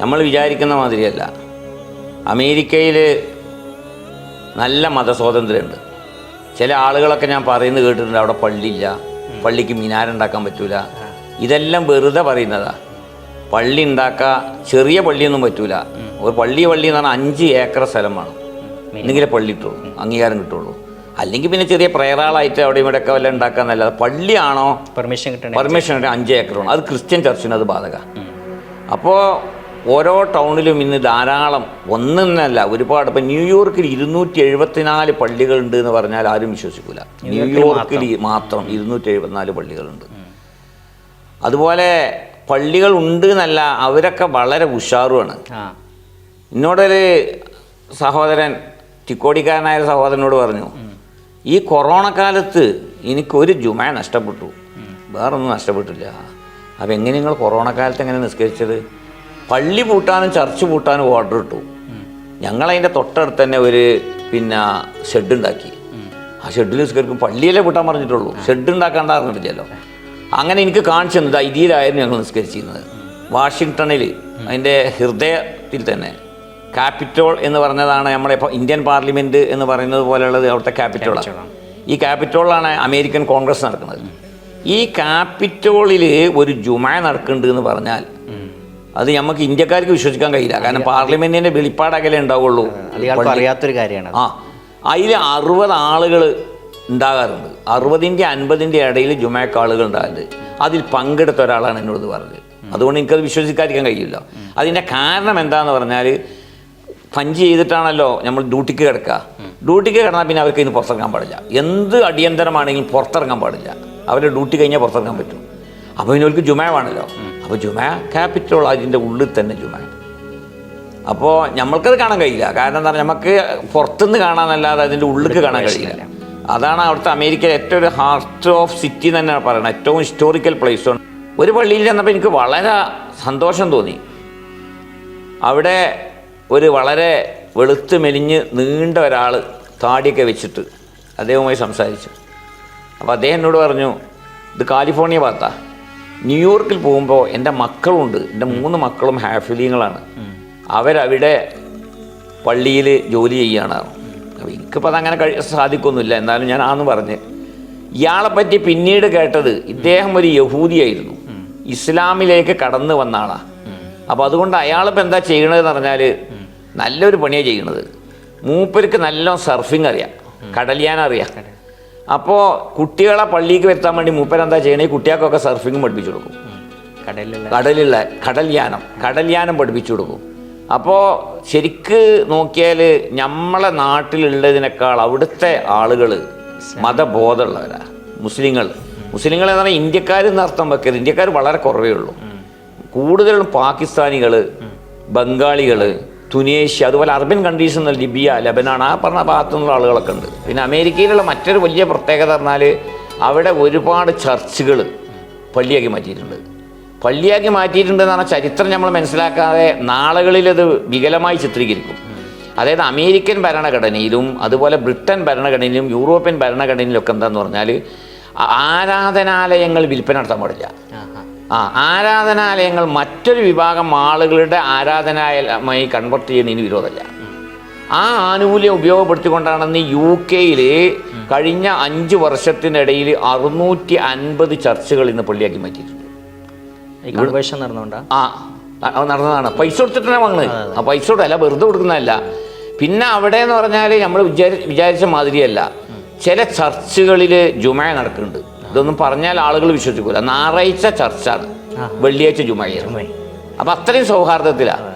നമ്മൾ വിചാരിക്കുന്ന മാതിരിയല്ല. അമേരിക്കയിൽ നല്ല മതസ്വാതന്ത്ര്യമുണ്ട്. ചില ആളുകളൊക്കെ ഞാൻ പറയുന്നത് കേട്ടിട്ടുണ്ട്, അവിടെ പള്ളിയില്ല, പള്ളിക്ക് മിനാരുണ്ടാക്കാൻ പറ്റൂല. ഇതെല്ലാം വെറുതെ പറയുന്നതാ. പള്ളി ഉണ്ടാക്കാൻ ചെറിയ പള്ളിയൊന്നും പറ്റൂല. ഒരു പള്ളി എന്ന് പറഞ്ഞാൽ 5 ഏക്കർ സ്ഥലം വേണം, എന്തെങ്കിലും പള്ളി കിട്ടുള്ളൂ, അംഗീകാരം കിട്ടുള്ളൂ. അല്ലെങ്കിൽ പിന്നെ ചെറിയ പ്രയറാളായിട്ട് അവിടെ ഇവിടെയൊക്കെ വല്ല ഉണ്ടാക്കാന്നല്ലാതെ പള്ളിയാണോ പെർമിഷൻ കിട്ടണം 5 ഏക്കർ വേണം. അത് ക്രിസ്ത്യൻ ചർച്ചിന് അത് ബാധക. അപ്പോൾ ഓരോ ടൗണിലും ഇന്ന് ധാരാളം, ഒന്നല്ല ഒരുപാട്. ഇപ്പം ന്യൂയോർക്കിൽ 274 പള്ളികളുണ്ട് എന്ന് പറഞ്ഞാൽ ആരും വിശ്വസിക്കില്ല. ന്യൂയോർക്കിൽ മാത്രം 274 പള്ളികളുണ്ട്. അതുപോലെ പള്ളികൾ ഉണ്ട് എന്നല്ല, അവരൊക്കെ വളരെ ഉഷാറുമാണ്. എന്നോടൊരു സഹോദരൻ, തിക്കോടിക്കാരനായ സഹോദരനോട് പറഞ്ഞു, ഈ കൊറോണ കാലത്ത് എനിക്കൊരു ജുമ നഷ്ടപ്പെട്ടു, വേറൊന്നും നഷ്ടപ്പെട്ടില്ല. അപ്പം എങ്ങനെ നിങ്ങൾ കൊറോണ കാലത്ത് എങ്ങനെ നിസ്കരിച്ചത്? പള്ളി പൂട്ടാനും ചർച്ച് പൂട്ടാനും ഓർഡർ ഇട്ടു. ഞങ്ങളതിൻ്റെ തൊട്ടടുത്ത് തന്നെ ഒരു ഷെഡ് ഉണ്ടാക്കി. ആ ഷെഡിൽ നിസ്കരിക്കും. പള്ളിയിലേ പൂട്ടാൻ പറഞ്ഞിട്ടുള്ളൂ, ഷെഡ് ഉണ്ടാക്കാണ്ട് അറിഞ്ഞിട്ടില്ലല്ലോ. അങ്ങനെ എനിക്ക് കാണിച്ചു തന്നത് ഇതിലായിരുന്നു ഞങ്ങൾ നിസ്കരിച്ചിരുന്നത്. വാഷിങ്ടണിൽ അതിൻ്റെ ഹൃദയത്തിൽ തന്നെ ക്യാപിറ്റോൾ എന്ന് പറഞ്ഞതാണ് നമ്മളെ ഇപ്പോൾ ഇന്ത്യൻ പാർലമെൻറ്റ് എന്ന് പറയുന്നത് പോലെയുള്ളത് അവിടുത്തെ ക്യാപിറ്റോളാണ്. ഈ ക്യാപിറ്റോളിലാണ് അമേരിക്കൻ കോൺഗ്രസ് നടക്കുന്നത്. ഈ ക്യാപിറ്റോളിൽ ഒരു ജുമ നടക്കുന്നുണ്ട് എന്ന് പറഞ്ഞാൽ അത് നമുക്ക് ഇന്ത്യക്കാർക്ക് വിശ്വസിക്കാൻ കഴിയില്ല. കാരണം പാർലമെൻറ്റിൻ്റെ വെളിപ്പാടകലേ ഉണ്ടാവുള്ളൂ. അറിയാത്തൊരു കാര്യമാണ്. അതിൽ 60 ആളുകൾ ഉണ്ടാകാറുണ്ട്. 60-ൻ്റെ 50-ൻ്റെ ഇടയിൽ ജുമയ്ക്ക് ആളുകൾ ഉണ്ടാകുന്നത്. അതിൽ പങ്കെടുത്ത ഒരാളാണ് എന്നോട് പറഞ്ഞത്. അതുകൊണ്ട് എനിക്കത് വിശ്വസിക്കാതിരിക്കാൻ കഴിയില്ല. അതിൻ്റെ കാരണം എന്താണെന്ന് പറഞ്ഞാൽ, പഞ്ച് ചെയ്തിട്ടാണല്ലോ നമ്മൾ ഡ്യൂട്ടിക്ക് കിടക്കുക. ഡ്യൂട്ടിക്ക് കിടന്നാൽ പിന്നെ അവർക്ക് ഇന്ന് പുറത്തിറങ്ങാൻ പാടില്ല. എന്ത് അടിയന്തരമാണെങ്കിലും പുറത്തിറങ്ങാൻ പാടില്ല. അവരുടെ ഡ്യൂട്ടി കഴിഞ്ഞാൽ പുറത്തിറങ്ങാൻ പറ്റും. അപ്പോൾ പിന്നെ അവർക്ക് ജുമ വേണമല്ലോ. അപ്പോൾ ജുമ ക്യാപിറ്റോൾ, അതിൻ്റെ ഉള്ളിൽ തന്നെ ജുമ. അപ്പോൾ നമ്മൾക്കത് കാണാൻ കഴിയില്ല. കാരണം എന്താ പറയുക, നമുക്ക് പുറത്തുനിന്ന് കാണാനല്ലാതെ അതിൻ്റെ ഉള്ളിലേക്ക് കാണാൻ കഴിയില്ല. അതാണ് അവിടുത്തെ അമേരിക്കയിലെ ഏറ്റവും ഒരു ഹാർട്ട് ഓഫ് സിറ്റി എന്ന് തന്നെയാണ് പറയുന്നത്. ഏറ്റവും ഹിസ്റ്റോറിക്കൽ പ്ലേസാണ്. ഒരു പള്ളിയിൽ ചെന്നപ്പോൾ എനിക്ക് വളരെ സന്തോഷം തോന്നി. അവിടെ ഒരു വളരെ വെളുത്ത് മെലിഞ്ഞ് നീണ്ട ഒരാൾ താടിയൊക്കെ വെച്ചിട്ട് അദ്ദേഹവുമായി സംസാരിച്ചു. അപ്പോൾ അദ്ദേഹം എന്നോട് പറഞ്ഞു, ഇത് കാലിഫോർണിയ ഭാഗത്താണ്. ന്യൂയോർക്കിൽ പോകുമ്പോൾ എൻ്റെ മക്കളുണ്ട്, എൻ്റെ 3 മക്കളും ഹാഫിലിങ്ങളാണ്. അവരവിടെ പള്ളിയിൽ ജോലി ചെയ്യുകയാണ്. അപ്പോൾ എനിക്കിപ്പോൾ അതങ്ങനെ സാധിക്കൊന്നുമില്ല. എന്നാലും ഞാൻ ആന്ന് പറഞ്ഞ്, ഇയാളെപ്പറ്റി പിന്നീട് കേട്ടത് ഇദ്ദേഹം ഒരു യഹൂദിയായിരുന്നു, ഇസ്ലാമിലേക്ക് കടന്നു വന്ന ആളാണ്. അപ്പോൾ അതുകൊണ്ട് അയാളിപ്പോൾ എന്താ ചെയ്യണതെന്ന് പറഞ്ഞാൽ നല്ലൊരു പണിയാണ് ചെയ്യണത്. മൂപ്പർക്ക് നല്ല സർഫിങ് അറിയാം, കടൽയാനം അറിയാം. അപ്പോൾ കുട്ടികളെ പള്ളിക്ക് വരുത്താൻ വേണ്ടി മൂപ്പരെന്താ ചെയ്യണേ, കുട്ടികൾക്കൊക്കെ സർഫിങ് പഠിപ്പിച്ചു കൊടുക്കും. കടലിലുള്ള കടൽയാനം പഠിപ്പിച്ചു കൊടുക്കും. അപ്പോൾ ശരിക്ക് നോക്കിയാൽ നമ്മളെ നാട്ടിലുള്ളതിനേക്കാൾ അവിടുത്തെ ആളുകൾ മതബോധമുള്ളവരാണ്. മുസ്ലിങ്ങൾ എന്ന് പറഞ്ഞാൽ ഇന്ത്യക്കാരെന്ന് അർത്ഥം വെക്കരുത്. ഇന്ത്യക്കാർ വളരെ കുറവേ ഉള്ളൂ. കൂടുതലും പാകിസ്ഥാനികൾ, ബംഗാളികൾ, തുനേഷ്യ, അതുപോലെ അറബൻ കൺട്രീസ് എന്ന ലിബിയ, ലബനാൻ, ആ പറഞ്ഞ ഭാഗത്തു നിന്നുള്ള ആളുകളൊക്കെ ഉണ്ട്. പിന്നെ അമേരിക്കയിലുള്ള മറ്റൊരു വലിയ പ്രത്യേകത പറഞ്ഞാൽ അവിടെ ഒരുപാട് ചർച്ചുകൾ പള്ളിയാക്കി മാറ്റിയിട്ടുണ്ട്. പള്ളിയാക്കി മാറ്റിയിട്ടുണ്ടെന്ന് പറഞ്ഞാൽ ചരിത്രം നമ്മൾ മനസ്സിലാക്കാതെ നാളുകളിലത് വികലമായി ചിത്രീകരിക്കും. അതായത് അമേരിക്കൻ ഭരണഘടനയിലും അതുപോലെ ബ്രിട്ടൻ ഭരണഘടനയിലും യൂറോപ്യൻ ഭരണഘടനയിലൊക്കെ എന്താന്ന് പറഞ്ഞാൽ ആരാധനാലയങ്ങൾ വിൽപ്പന നടത്താൻ പാടില്ല. ആരാധനാലയങ്ങൾ മറ്റൊരു വിഭാഗം ആളുകളുടെ ആരാധനാലയമായി കൺവെർട്ട് ചെയ്യുന്നതിന് വിരോധമല്ല. ആ ആനുകൂല്യം ഉപയോഗപ്പെടുത്തിക്കൊണ്ടാണെന്ന് UK കഴിഞ്ഞ 5 വർഷത്തിനിടയിൽ 650 ചർച്ചുകൾ ഇന്ന് പള്ളിയാക്കി മാറ്റിയിട്ടുണ്ട്. നടന്നതാണ്. പൈസ കൊടുത്തിട്ടാണ് വാങ്ങുന്നത്. ആ പൈസ കൊടുത്തല്ല, വെറുതെ കൊടുക്കുന്നതല്ല. പിന്നെ അവിടെ എന്ന് പറഞ്ഞാൽ നമ്മൾ വിചാരിച്ച മാതിരിയല്ല. ചില ചർച്ചുകളിൽ ജുമ നടക്കുന്നുണ്ട്. ഇതൊന്നും പറഞ്ഞാൽ ആളുകൾ വിശ്വസിക്കൂല. ഞായറാഴ്ച ചർച്ചാണ്, വെള്ളിയാഴ്ച ജുമയാണ്. അപ്പം അത്രയും സൗഹാർദ്ദത്തിലാണ്.